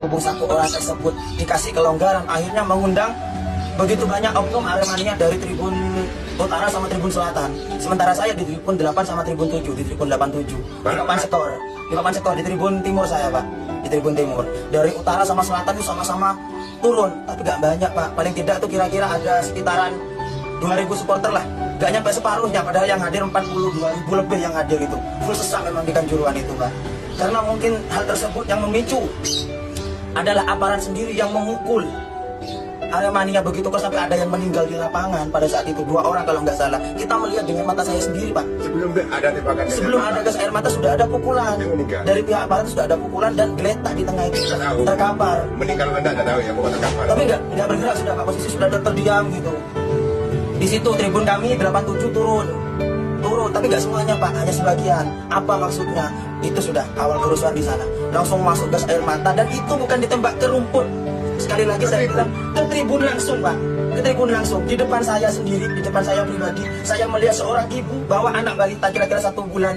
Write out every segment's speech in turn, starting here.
hubung satu orang tersebut dikasih kelonggaran, akhirnya mengundang begitu banyak oknum Aremania dari Tribun Utara sama Tribun Selatan. Sementara saya di Tribun 8 sama Tribun 7, di Tribun 87. Di papan sektor, di Tribun Timur saya, Pak. Di Tribun Timur. Dari Utara sama Selatan itu sama-sama turun, tapi gak banyak, Pak. Paling tidak tuh kira-kira ada sekitaran 2.000 supporter lah. Gak nyampe separuhnya, padahal yang hadir 42.000 lebih yang hadir itu. Full sesak memang di Kanjuruhan itu, Pak. Karena mungkin hal tersebut yang memicu adalah aparat sendiri yang memukul Aremania begitu kok sampai ada yang meninggal di lapangan pada saat itu, 2 orang kalau nggak salah. Kita melihat dengan mata saya sendiri, Pak. Sebelum ada gas air mata sudah ada pukulan dari pihak aparat, sudah ada pukulan dan geletak di tengah itu terkapar. Meninggal anda tidak tahu ya, bukan terkapar. Tapi nggak bergerak sudah, Pak. Posisi sudah terdiam gitu. Di situ tribun kami 87 turun, tapi nggak semuanya, Pak, hanya sebagian. Apa maksudnya? Itu sudah awal kerusuhan di sana. Langsung masuk gas air mata dan itu bukan ditembak ke rumput. Sekali lagi saya bilang ke tribun langsung, Pak. Ke tribun langsung. Di depan saya sendiri, di depan saya pribadi, saya melihat seorang ibu bawa anak balita kira-kira 1,5 bulan,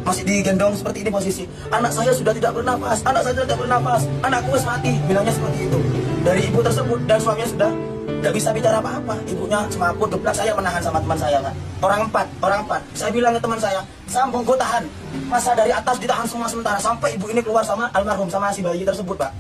masih digendong seperti ini posisi. Anak saya sudah tidak bernafas, anakku wis mati, bilangnya seperti itu. Dari ibu tersebut dan suaminya sudah nggak bisa bicara apa-apa. Ibunya semaput geblak, saya menahan sama teman saya, Pak. Orang empat. Saya bilang ke teman saya, sambung gue tahan. Masa dari atas ditahan semua sementara sampai ibu ini keluar sama almarhum, sama si bayi tersebut, Pak.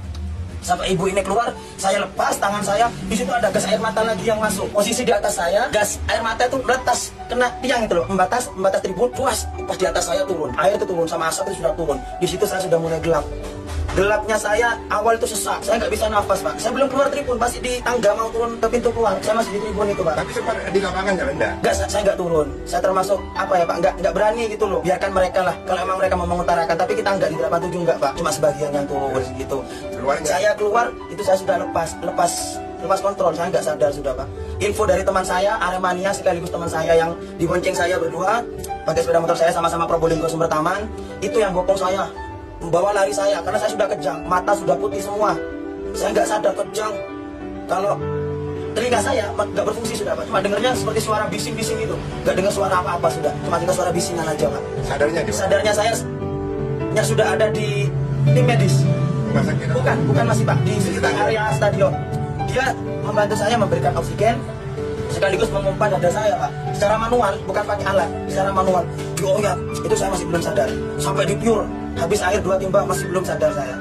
Sampai ibu ini keluar, saya lepas tangan saya. Di situ ada gas air mata lagi yang masuk. Posisi di atas saya, gas air mata itu meletas kena tiang itu loh, membatas tribun. Pas di atas saya turun, air itu turun sama asap itu sudah turun. Di situ saya sudah mulai gelap. Gelapnya saya awal itu sesak, saya nggak bisa nafas, Pak. Saya belum keluar tribun, masih di tangga mau turun ke pintu keluar. Saya masih di tribun itu, Pak. Tapi sempat di lapangan ya, Anda? Nggak, saya nggak turun. Saya termasuk apa ya, Pak? Nggak berani gitu loh. Biarkan mereka lah. Kalau emang mereka mau mengutarakan, tapi kita nggak di 87 nggak, Pak. Cuma sebagian yang turun gitu. Saya keluar, itu saya sudah lepas kontrol. Saya nggak sadar sudah, Pak. Info dari teman saya, Aremania sekaligus teman saya yang dibonceng saya berdua pakai sepeda motor saya sama-sama Probolinggo Sumber Taman, itu yang bopong saya, membawa lari saya karena saya sudah kejang, mata sudah putih semua. Saya nggak sadar kejang. Kalau telinga saya nggak berfungsi sudah, Pak. Cuma dengarnya seperti suara bising-bising itu. Nggak dengar suara apa-apa sudah. Cuma dengar suara bisingan aja, Pak. Sadarnya saya sudah ada di tim medis. Bukan masih, Pak, di sekitar area stadion. Dia membantu saya memberikan oksigen sekaligus memompa dada saya, Pak, secara manual, bukan pakai alat, secara manual. Dioyak, itu saya masih belum sadar. Sampai di pure, habis air 2 timba masih belum sadar saya.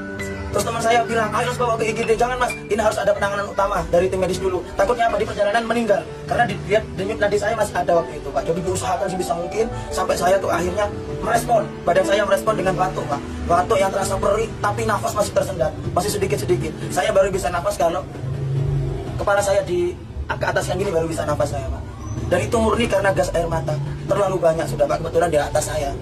Terus teman saya bilang, ayo Mas bawa ke IGD, jangan Mas, ini harus ada penanganan utama dari tim medis dulu. Takutnya apa, di perjalanan meninggal. Karena dilihat denyut nadi saya masih ada waktu itu, Pak. Jadi diusahakan sebisa mungkin sampai saya tuh akhirnya merespon. Badan saya merespon dengan batuk, Pak. Batuk yang terasa perih, tapi nafas masih tersendat, masih sedikit-sedikit. Saya baru bisa nafas kalau kepala saya di ke atas yang gini, baru bisa nafas saya, Pak. Dan itu murni karena gas air mata. Terlalu banyak sudah, Pak, kebetulan di atas saya.